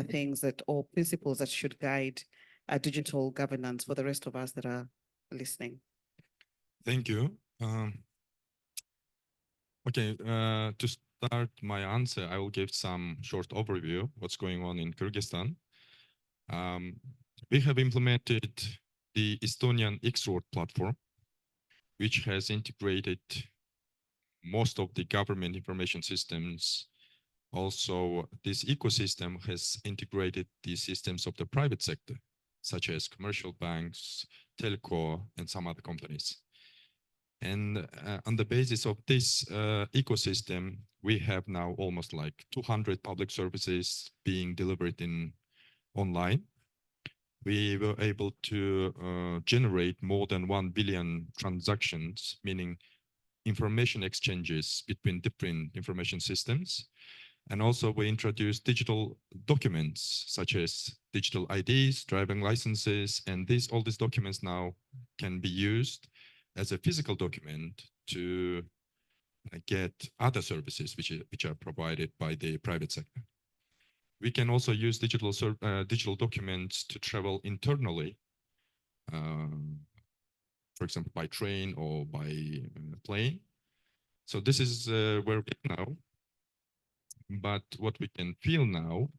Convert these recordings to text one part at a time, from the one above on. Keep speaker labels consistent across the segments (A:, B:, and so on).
A: things that, or principles that should guide digital governance for the rest of us that are listening?
B: Thank you. Okay, to start my answer, I will give some short overview of what's going on in Kyrgyzstan. We have implemented the Estonian X-Road platform, which has integrated most of the government information systems. Also, this ecosystem has integrated the systems of the private sector, such as commercial banks, telco, and some other companies. And on the basis of this ecosystem, we have now almost like 200 public services being delivered online. We were able to generate more than 1 billion transactions, meaning information exchanges between different information systems. And also we introduced digital documents such as digital IDs, driving licenses, and all these documents now can be used as a physical document to get other services which are provided by the private sector. We can also use digital documents to travel internally, for example, by train or by plane. So this is where we are now. But what we can feel now,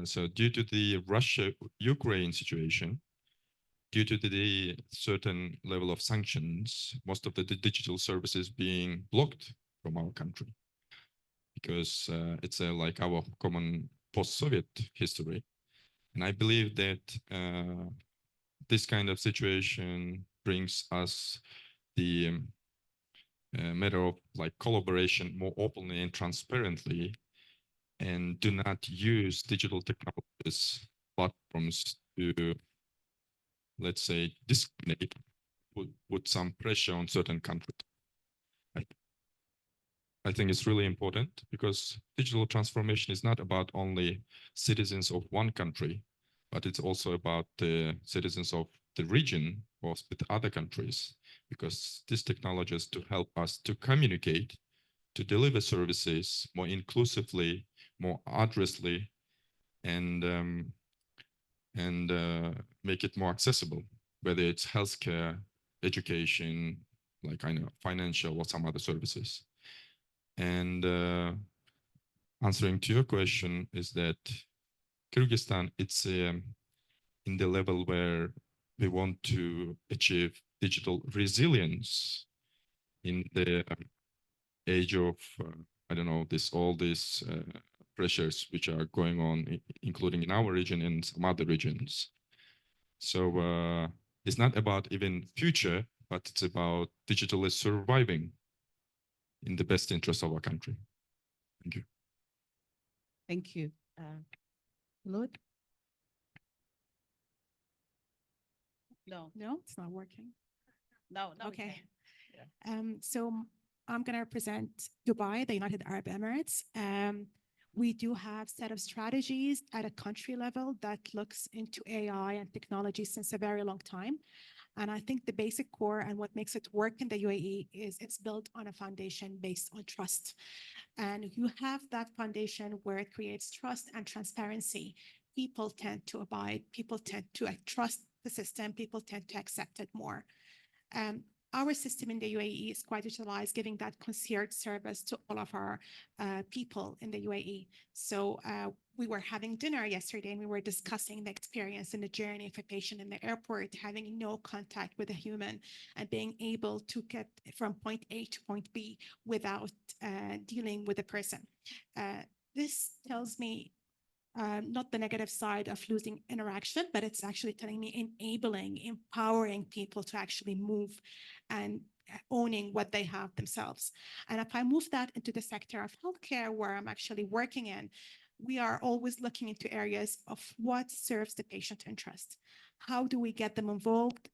B: so due to the Russia-Ukraine situation, due to the certain level of sanctions, most of the digital services being blocked from our country, because it's like our common post-Soviet history. And I believe that this kind of situation brings us the matter of like collaboration more openly and transparently, and do not use digital technologies platforms to, let's say, discriminate, put some pressure on certain countries. I think it's really important, because digital transformation is not about only citizens of one country, but it's also about the citizens of the region or with other countries, because these technologies to help us to communicate, to deliver services more inclusively, more addressly, and make it more accessible, whether it's healthcare, education, like I know, financial or some other services. And answering to your question is that Kyrgyzstan, it's in the level where we want to achieve digital resilience in the age of, I don't know, all these pressures which are going on, including in our region and some other regions. So it's not about even future, but it's about digitally surviving in the best interest of our country. Thank you.
A: Thank you. Khulood?
C: No, it's not working.
D: No.
C: Okay. Yeah. So I'm going to represent Dubai, the United Arab Emirates. We do have set of strategies at a country level that looks into AI and technology since a very long time. And I think the basic core and what makes it work in the UAE is it's built on a foundation based on trust. And you have that foundation where it creates trust and transparency. People tend to abide, people tend to trust the system, people tend to accept it more. Our system in the UAE is quite utilized, giving that concierge service to all of our people in the UAE. So we were having dinner yesterday and we were discussing the experience and the journey of a patient in the airport, having no contact with a human and being able to get from point A to point B without dealing with a person. This tells me not the negative side of losing interaction, but it's actually telling me enabling, empowering people to actually move and owning what they have themselves. And if I move that into the sector of healthcare, where I'm actually working in, we are always looking into areas of what serves the patient interest. How do we get them involved?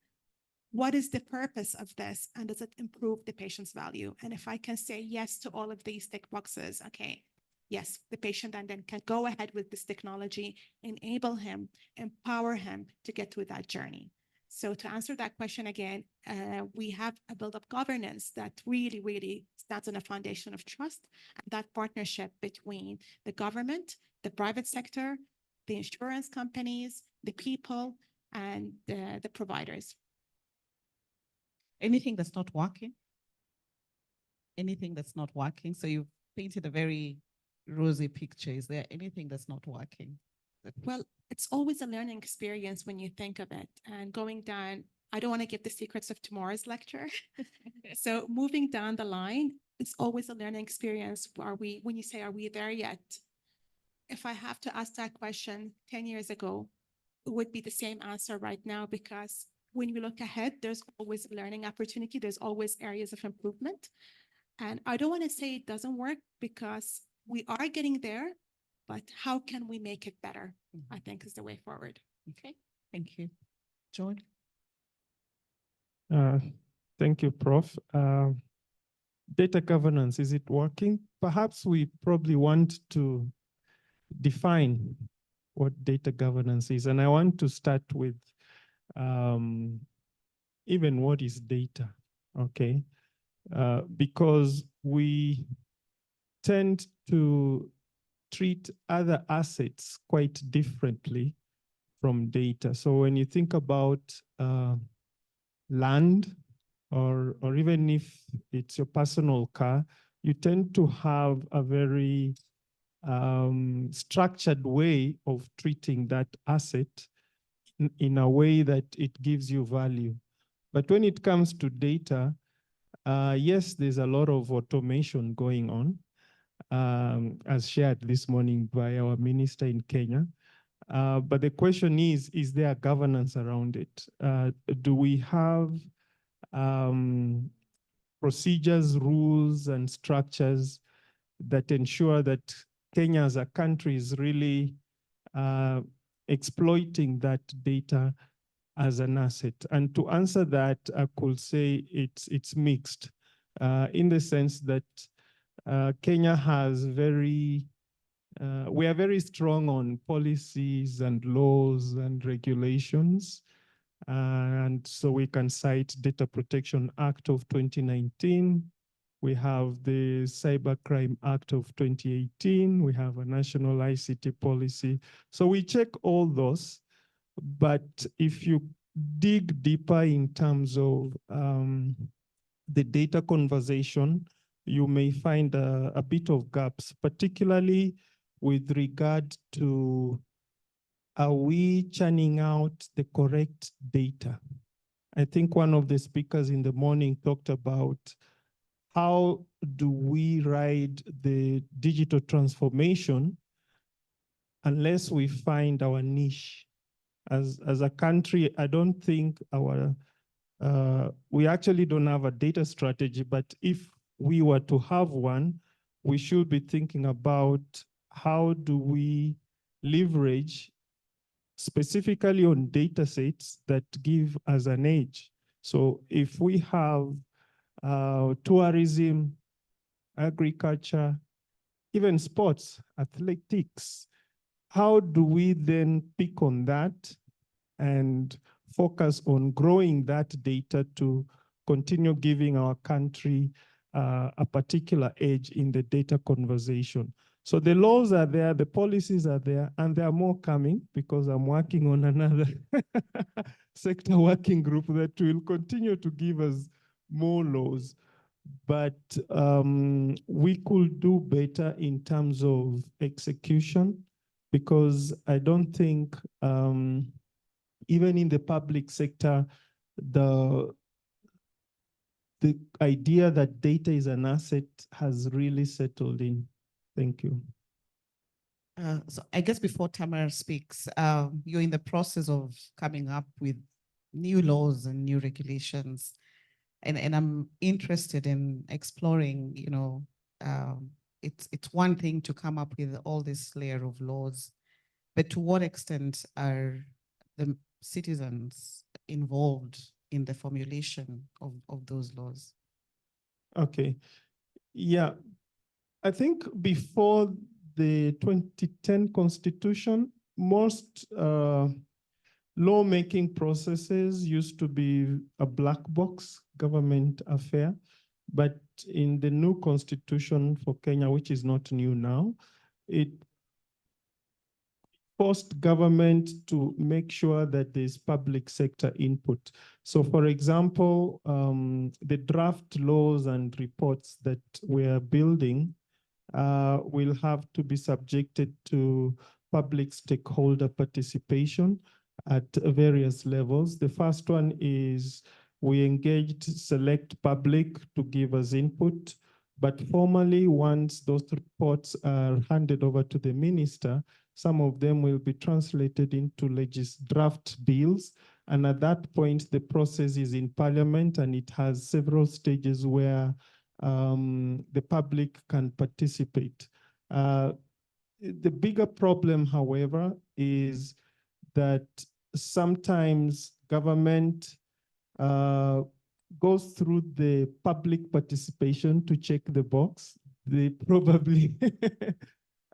C: What is the purpose of this? And does it improve the patient's value? And if I can say yes to all of these tick boxes, okay, yes, the patient and then can go ahead with this technology, enable him, empower him to get through that journey. So to answer that question again, we have a build-up governance that really stands on a foundation of trust, and that partnership between the government, the private sector, the insurance companies, the people, and the providers.
A: Anything that's not working? Anything that's not working? So you've painted a very rosy picture. Is there anything that's not working?
C: Well, it's always a learning experience when you think of it. And going down, I don't want to give the secrets of tomorrow's lecture. So moving down the line, it's always a learning experience. When you say, are we there yet? If I have to ask that question 10 years ago, it would be the same answer right now, because when we look ahead, there's always a learning opportunity. There's always areas of improvement. And I don't want to say it doesn't work, because we are getting there, but how can we make it better? I think is the way forward.
A: Okay, thank you. John?
D: Thank you, Prof. Data governance, is it working? Perhaps we probably want to define what data governance is. And I want to start with even what is data, okay? Because we tend to treat other assets quite differently from data. So when you think about land, or even if it's your personal car, you tend to have a very structured way of treating that asset in a way that it gives you value. But when it comes to data, yes, there's a lot of automation going on, as shared this morning by our minister in Kenya. But the question is there governance around it? Do we have procedures, rules, and structures that ensure that Kenya as a country is really exploiting that data as an asset? And to answer that, I could say it's mixed in the sense that Kenya has we are very strong on policies and laws and regulations. And so we can cite Data Protection Act of 2019. We have the Cybercrime Act of 2018. We have a national ICT policy. So we check all those. But if you dig deeper in terms of the data conversation, you may find a bit of gaps, particularly with regard to, are we churning out the correct data? I think one of the speakers in the morning talked about how do we ride the digital transformation unless we find our niche. As a country, I don't think we actually don't have a data strategy, but if we were to have one, we should be thinking about how do we leverage specifically on data sets that give us an edge. So if we have tourism, agriculture, even sports, athletics, how do we then pick on that and focus on growing that data to continue giving our country a particular edge in the data conversation? So the laws are there, the policies are there, and there are more coming, because I'm working on another sector working group that will continue to give us more laws. But we could do better in terms of execution, because I don't think even in the public sector, the idea that data is an asset has really settled in. Thank you.
A: So I guess before Tamar speaks, you're in the process of coming up with new laws and new regulations. And I'm interested in exploring, it's one thing to come up with all this layer of laws, but to what extent are the citizens involved in the formulation of those laws?
D: Okay. Yeah. I think before the 2010 Constitution, most lawmaking processes used to be a black box government affair. But in the new Constitution for Kenya, which is not new now, it forced government to make sure that there's public sector input. So for example, the draft laws and reports that we're building will have to be subjected to public stakeholder participation at various levels. The first one is we engaged select public to give us input, but formally, once those reports are handed over to the minister, some of them will be translated into draft bills. And at that point, the process is in parliament and it has several stages where the public can participate. The bigger problem, however, is that sometimes government goes through the public participation to check the box. They probably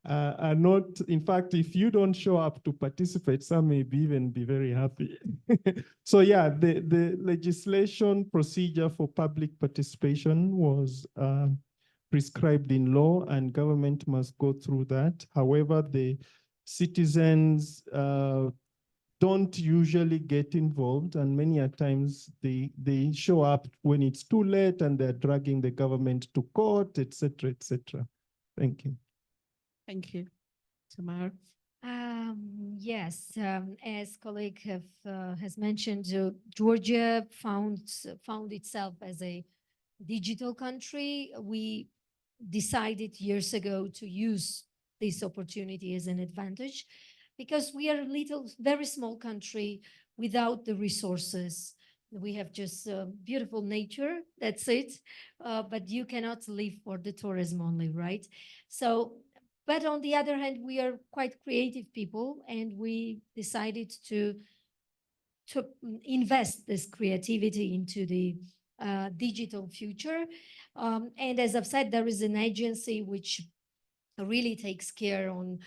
D: are not, in fact, if you don't show up to participate, some may even be very happy. So yeah, the legislation procedure for public participation was prescribed in law and government must go through that. However, the citizens don't usually get involved, and many a times they show up when it's too late and they're dragging the government to court, etc., etc. Thank you.
A: Thank you. Tamar?
E: Yes, as colleague has mentioned, Georgia found itself as a digital country. We decided years ago to use this opportunity as an advantage because we are a very small country without the resources. We have just beautiful nature, that's it. But you cannot live for the tourism only, right? So, but on the other hand, we are quite creative people and we decided to invest this creativity into the digital future. And as I've said, there is an agency which really takes care on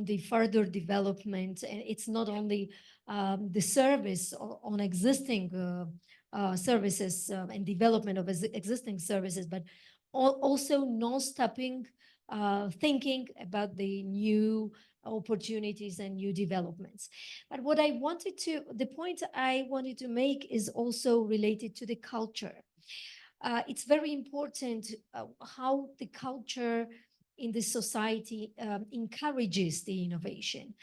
E: the further development. And it's not only the service on existing services and development of existing services, but also non-stopping thinking about the new opportunities and new developments. But the point I wanted to make is also related to the culture. It's very important how the culture in the society encourages the innovation.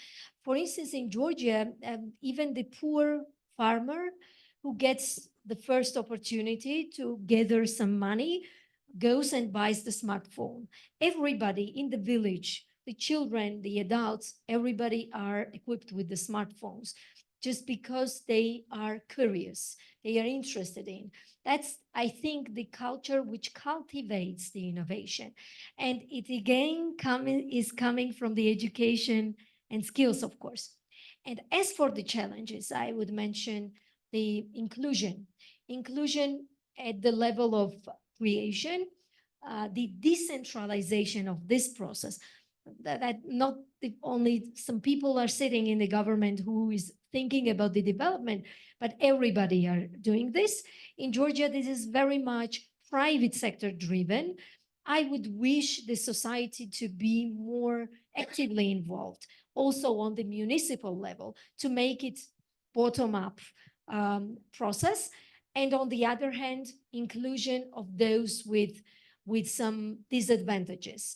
E: For instance, in Georgia, even the poor farmer who gets the first opportunity to gather some money goes and buys the smartphone. Everybody in the village, the children, the adults, everybody are equipped with the smartphones just because they are curious, they are interested in. That's, I think, the culture which cultivates the innovation. And it again is coming from the education and skills, of course. And as for the challenges, I would mention the inclusion. Inclusion at the level of creation, the decentralization of this process, that not only some people are sitting in the government who is thinking about the development, but everybody are doing this. In Georgia, this is very much private sector driven. I would wish the society to be more actively involved, also on the municipal level, to make it bottom-up process. And on the other hand, inclusion of those with some disadvantages.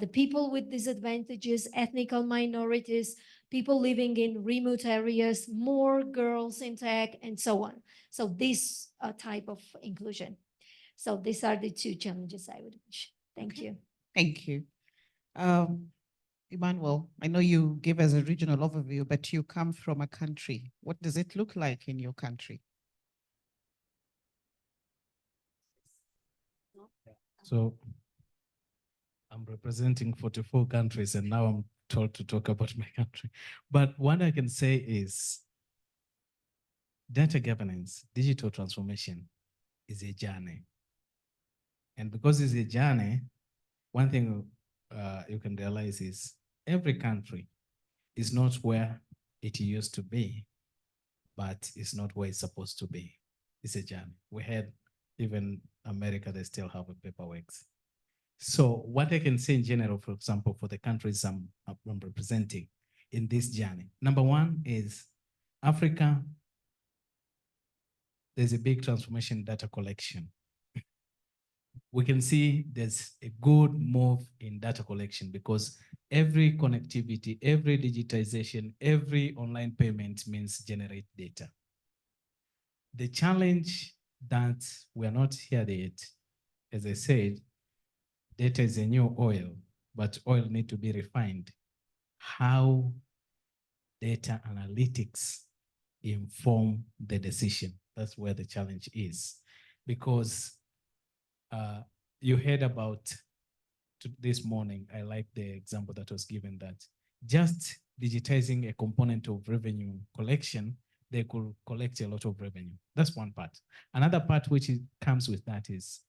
E: The people with disadvantages, ethnical minorities, people living in remote areas, more girls in tech, and so on. So this type of inclusion. So these are the two challenges I would wish. Thank you.
A: Thank you. Emmanuel, I know you gave us a regional overview, but you come from a country. What does it look like in your country?
F: So I'm representing 44 countries and now I'm told to talk about my country. But what I can say is data governance, digital transformation is a journey. And because it's a journey, one thing you can realize is every country is not where it used to be, but it's not where it's supposed to be. It's a journey. We had even America, they still have a paperwork. So what I can say in general, for example, for the countries I'm representing, in this journey. Number one is Africa, there's a big transformation in data collection. We can see there's a good move in data collection because every connectivity, every digitization, every online payment means generate data. The challenge that we are not here yet, as I said, data is a new oil, but oil need to be refined. How data analytics inform the decision. That's where the challenge is. Because you heard about this morning, I like the example that was given that just digitizing a component of revenue collection, they could collect a lot of revenue. That's one part. Another part which comes with that is,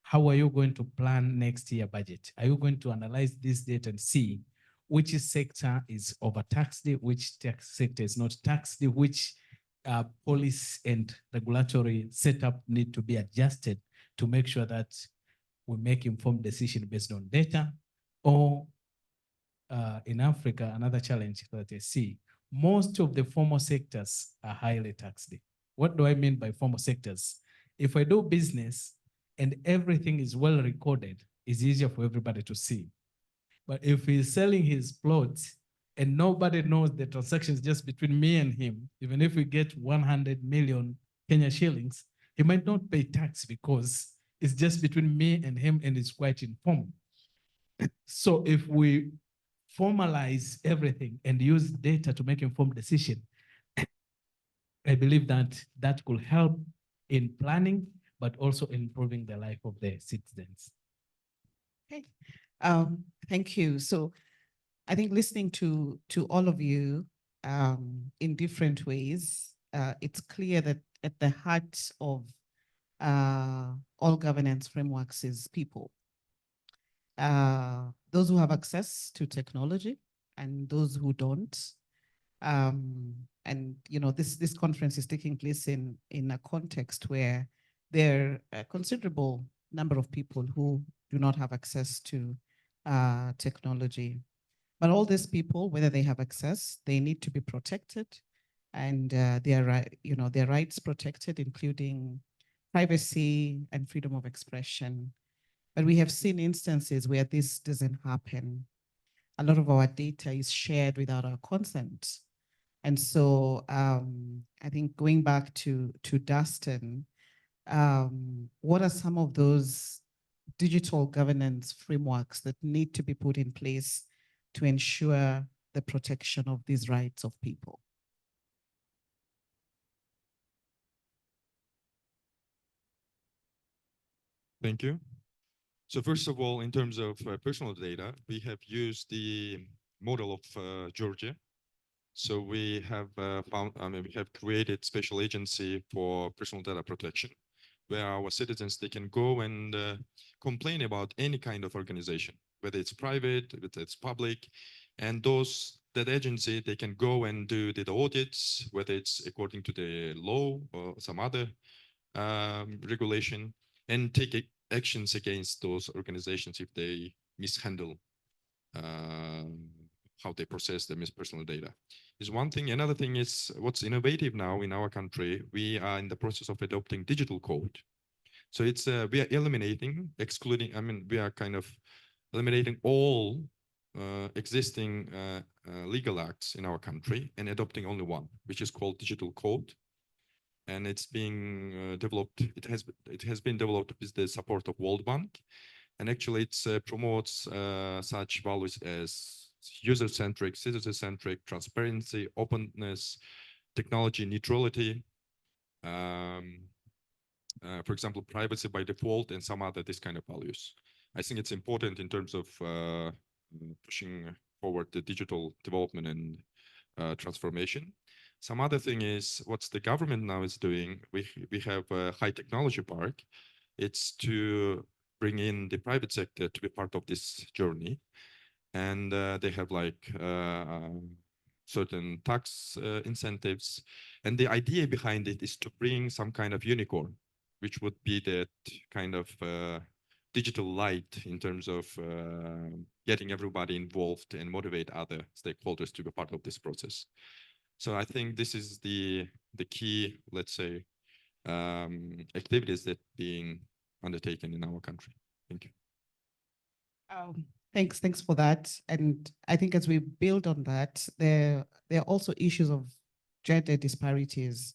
F: how are you going to plan next year budget? Are you going to analyze this data and see which sector is overtaxed, which tax sector is not taxed, which policy and regulatory setup need to be adjusted to make sure that we make informed decision based on data? Or in Africa, another challenge that I see, most of the formal sectors are highly taxed. What do I mean by formal sectors? If I do business and everything is well recorded, it's easier for everybody to see. But if he's selling his plots and nobody knows the transactions just between me and him, even if we get 100 million Kenya shillings, he might not pay tax because it's just between me and him and it's quite informal. So if we formalize everything and use data to make informed decision, I believe that that could help in planning, but also improving the life of the citizens.
A: Okay, thank you. So I think listening to all of you in different ways, it's clear that at the heart of all governance frameworks is people. Those who have access to technology and those who don't. And you know, this conference is taking place in a context where there are a considerable number of people who do not have access to technology. But all these people, whether they have access, they need to be protected, and their rights protected, including privacy and freedom of expression. But we have seen instances where this doesn't happen. A lot of our data is shared without our consent. And so I think going back to Dastan, what are some of those digital governance frameworks that need to be put in place to ensure the protection of these rights of people?
B: Thank you. So first of all, in terms of personal data, we have used the model of Georgia. So we have we have created special agency for personal data protection, where our citizens, they can go and complain about any kind of organization, whether it's private, whether it's public, and that agency, they can go and do the audits, whether it's according to the law or some other regulation, and take actions against those organizations if they mishandle how they process their personal data. Is one thing. Another thing is what's innovative now in our country. We are in the process of adopting digital code. So it's we are eliminating, excluding. I mean, we are kind of eliminating all existing legal acts in our country and adopting only one, which is called digital code. And it's being developed. It has been developed with the support of World Bank, and actually it promotes such values as user-centric, citizen-centric, transparency, openness, technology neutrality. For example, privacy by default, and some other this kind of values. I think it's important in terms of pushing forward the digital development and transformation. Some other thing is what's the government now is doing. We have a high technology park. It's to bring in the private sector to be part of this journey, and they have like certain tax incentives. And the idea behind it is to bring some kind of unicorn, which would be that kind of digital light in terms of getting everybody involved and motivate other stakeholders to be part of this process. So I think this is the key, let's say, activities that being undertaken in our country. Thank you.
A: Thanks for that. And I think as we build on that, there are also issues of gender disparities.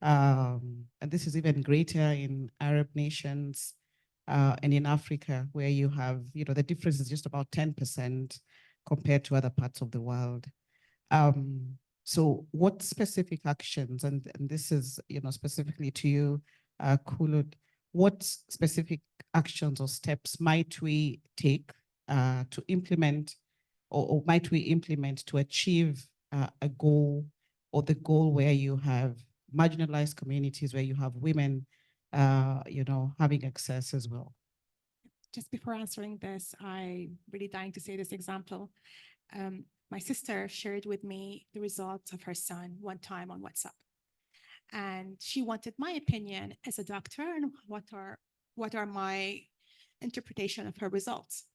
A: And this is even greater in Arab nations and in Africa, where you have, the difference is just about 10% compared to other parts of the world. So what specific actions, and this is, specifically to you, Khulood, what specific actions or steps might we take to implement, or might we implement to achieve a goal, or the goal where you have marginalized communities, where you have women, having access as well?
C: Just before answering this, I'm really dying to say this example. My sister shared with me the results of her son one time on WhatsApp. And she wanted my opinion as a doctor and what are my interpretation of her results.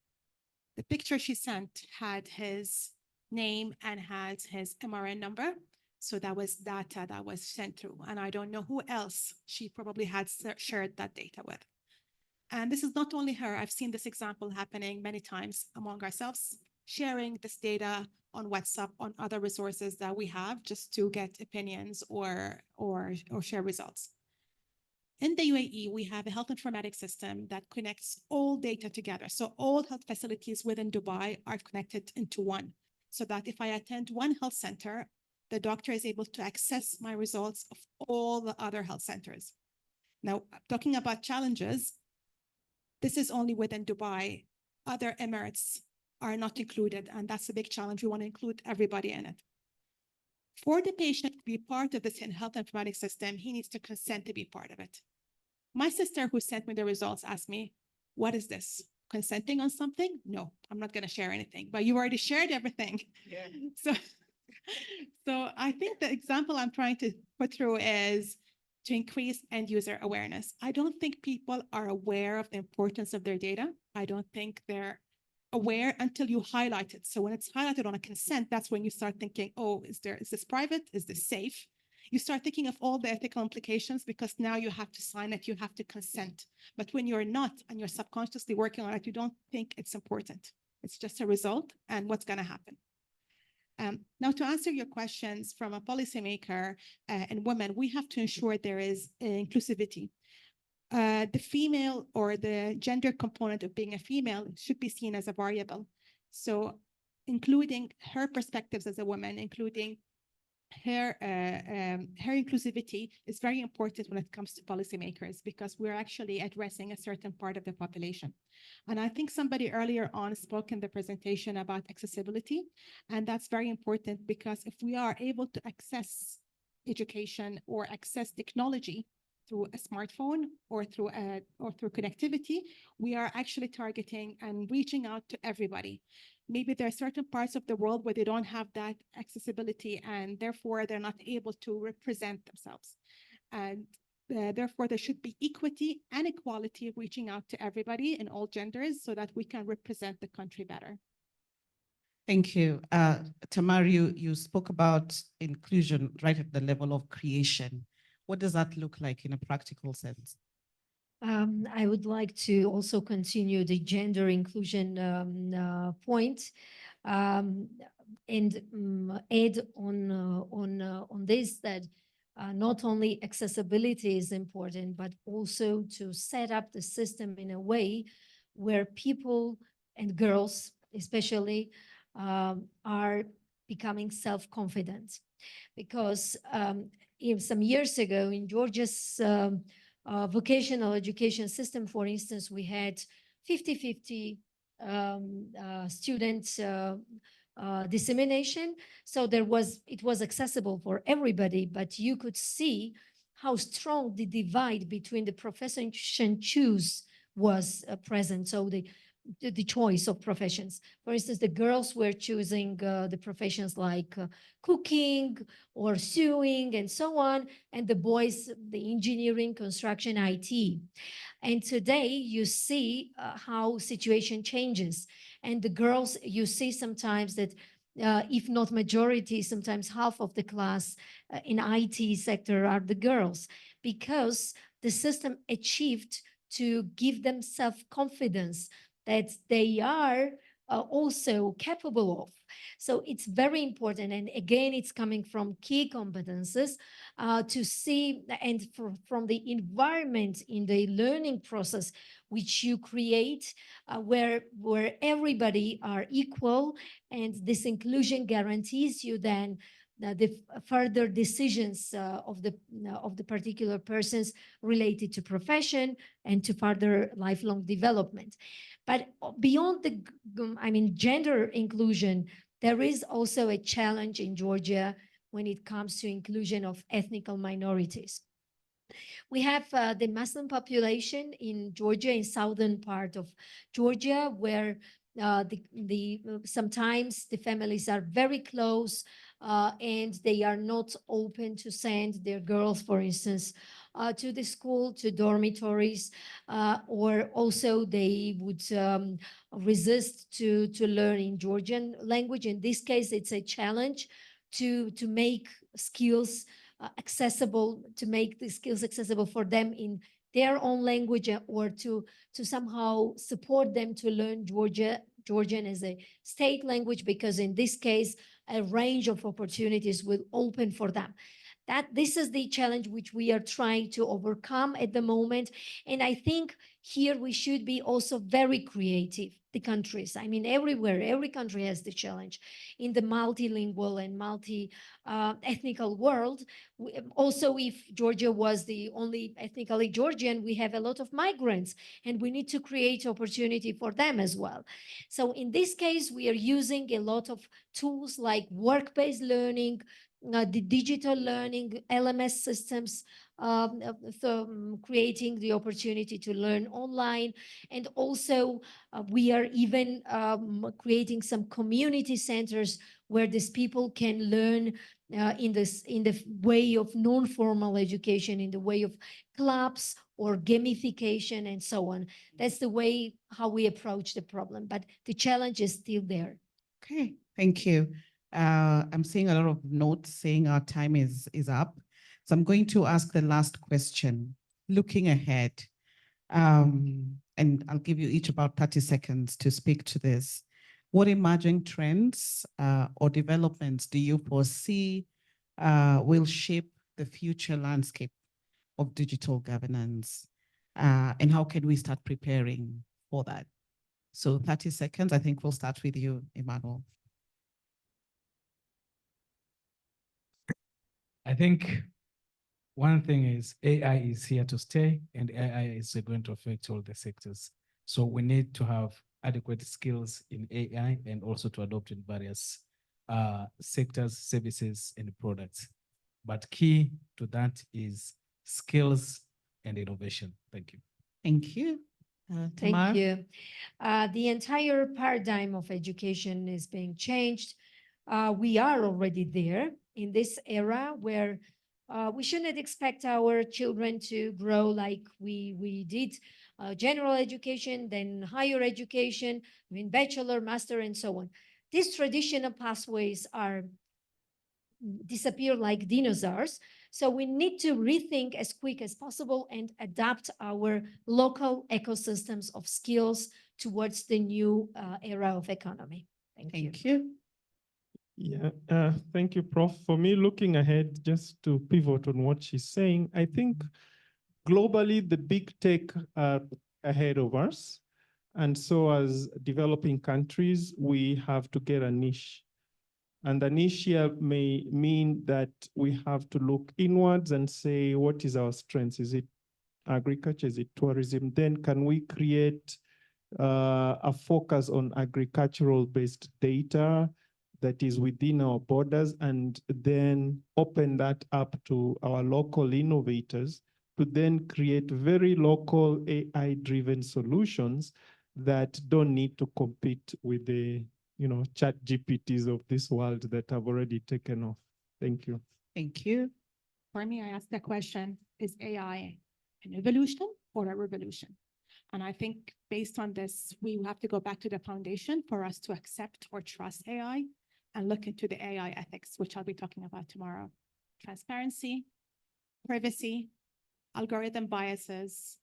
C: The picture she sent had his name and had his MRN number. So that was data that was sent through. And I don't know who else she probably had shared that data with. And this is not only her. I've seen this example happening many times among ourselves, sharing this data on WhatsApp, on other resources that we have, just to get opinions or share results. In the UAE, we have a health informatics system that connects all data together. So all health facilities within Dubai are connected into one, so that if I attend one health center, the doctor is able to access my results of all the other health centers. Now, talking about challenges, this is only within Dubai. Other Emirates are not included, and that's a big challenge. We want to include everybody in it. For the patient to be part of this health informatics system, he needs to consent to be part of it. My sister, who sent me the results, asked me, what is this? Consenting on something? No, I'm not going to share anything, but you already shared everything. Yeah. So I think the example I'm trying to put through is to increase end user awareness. I don't think people are aware of the importance of their data. I don't think they're aware until you highlight it. So when it's highlighted on a consent, that's when you start thinking, oh, is this private? Is this safe? You start thinking of all the ethical implications, because now you have to sign it, you have to consent. But when you're not, and you're subconsciously working on it, you don't think it's important. It's just a result and what's going to happen. Now, to answer your questions from a policymaker and women, we have to ensure there is inclusivity. The female or the gender component of being a female should be seen as a variable. So including her perspectives as a woman, including her inclusivity is very important when it comes to policymakers, because we're actually addressing a certain part of the population. And I think somebody earlier on spoke in the presentation about accessibility, and that's very important, because if we are able to access education or access technology through a smartphone or through connectivity, we are actually targeting and reaching out to everybody. Maybe there are certain parts of the world where they don't have that accessibility, and therefore they're not able to represent themselves. And therefore there should be equity and equality, reaching out to everybody in all genders, so that we can represent the country better.
A: Thank you. Tamar, you spoke about inclusion right at the level of creation. What does that look like in a practical sense?
E: I would like to also continue the gender inclusion point, and add on this that not only accessibility is important, but also to set up the system in a way where people and girls especially are becoming self-confident. Because some years ago in Georgia's vocational education system, for instance, we had 50-50 student dissemination. So it was accessible for everybody, but you could see how strong the divide between the profession choose was present. So the choice of professions. For instance, the girls were choosing the professions like cooking or sewing and so on, and the boys, the engineering, construction, IT. And today you see how situation changes. And the girls, you see sometimes that if not majority, sometimes half of the class in IT sector are the girls, because the system achieved to give them self-confidence that they are also capable of. So it's very important. And again, it's coming from key competences to see, and from the environment in the learning process, which you create where everybody are equal, and this inclusion guarantees you then the further decisions of the particular persons related to profession and to further lifelong development. But beyond the gender inclusion, there is also a challenge in Georgia when it comes to inclusion of ethnic minorities. We have the Muslim population in Georgia, in southern part of Georgia, where sometimes the families are very close and they are not open to send their girls, for instance, to the school, to dormitories, or also they would resist to learn in Georgian language. In this case, it's a challenge to make skills accessible, to make the skills accessible for them in their own language, or to somehow support them to learn Georgian as a state language, because in this case, a range of opportunities will open for them. This is the challenge which we are trying to overcome at the moment. And I think here we should be also very creative, the countries. I mean, everywhere, every country has the challenge in the multilingual and multi-ethnical world. Also, if Georgia was the only ethnically Georgian, we have a lot of migrants, and we need to create opportunity for them as well. So in this case, we are using a lot of tools like work-based learning, the digital learning, LMS systems, creating the opportunity to learn online. And also we are even creating some community centers where these people can learn in the way of non-formal education, in the way of clubs or gamification and so on. That's the way how we approach the problem, but the challenge is still there.
A: Okay, thank you. I'm seeing a lot of notes saying our time is up. So I'm going to ask the last question, looking ahead. And I'll give you each about 30 seconds to speak to this. What emerging trends or developments do you foresee will shape the future landscape of digital governance? And how can we start preparing for that? So 30 seconds, I think we'll start with you, Emmanuel.
F: I think one thing is AI is here to stay, and AI is going to affect all the sectors. So we need to have adequate skills in AI and also to adopt in various sectors, services, and products. But key to that is skills and innovation. Thank you.
A: Thank you. Tamar?
E: Thank you. The entire paradigm of education is being changed. We are already there in this era where we shouldn't expect our children to grow like we did general education, then higher education, I mean, bachelor, master, and so on. These traditional pathways are disappear like dinosaurs. So we need to rethink as quick as possible and adapt our local ecosystems of skills towards the new era of economy. Thank you.
D: Yeah, thank you, Prof. For me, looking ahead, just to pivot on what she's saying, I think globally, the big tech are ahead of us. And so as developing countries, we have to get a niche. And the niche here may mean that we have to look inwards and say, what is our strengths? Is it agriculture? Is it tourism? Then can we create a focus on agricultural-based data that is within our borders, and then open that up to our local innovators to then create very local AI-driven solutions that don't need to compete with the chat GPTs of this world that have already taken off. Thank you.
A: Thank you.
C: For me, I asked the question, is AI an evolution or a revolution? And I think based on this, we have to go back to the foundation for us to accept or trust AI and look into the AI ethics, which I'll be talking about tomorrow. Transparency, privacy, algorithm biases,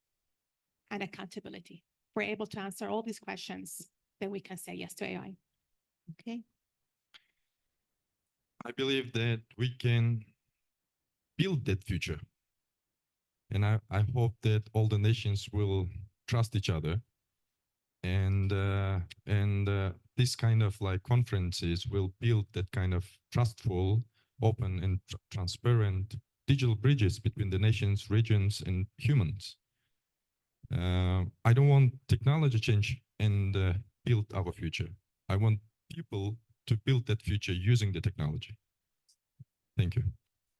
C: and accountability. If we're able to answer all these questions, then we can say yes to AI.
A: Okay.
B: I believe that we can build that future. And I hope that all the nations will trust each other. And this kind of like conferences will build that kind of trustful, open and transparent digital bridges between the nations, regions, and humans. I don't want technology change and build our future. I want people to build that future using the technology. Thank you.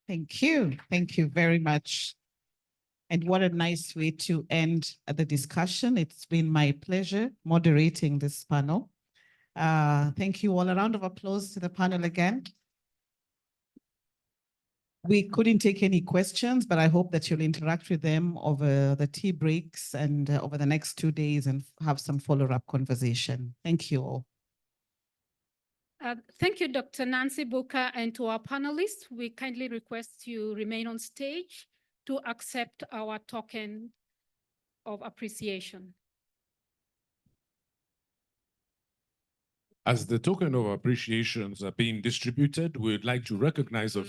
A: Thank you. Thank you very much. And what a nice way to end the discussion. It's been my pleasure moderating this panel. Thank you all. A round of applause to the panel again. We couldn't take any questions, but I hope that you'll interact with them over the tea breaks and over the next 2 days and have some follow-up conversation. Thank you all.
G: Thank you, Dr. Nancy Buka, and to our panelists. We kindly request you remain on stage to accept our token of appreciation.
H: As the token of appreciations are being distributed, we'd like to recognize a few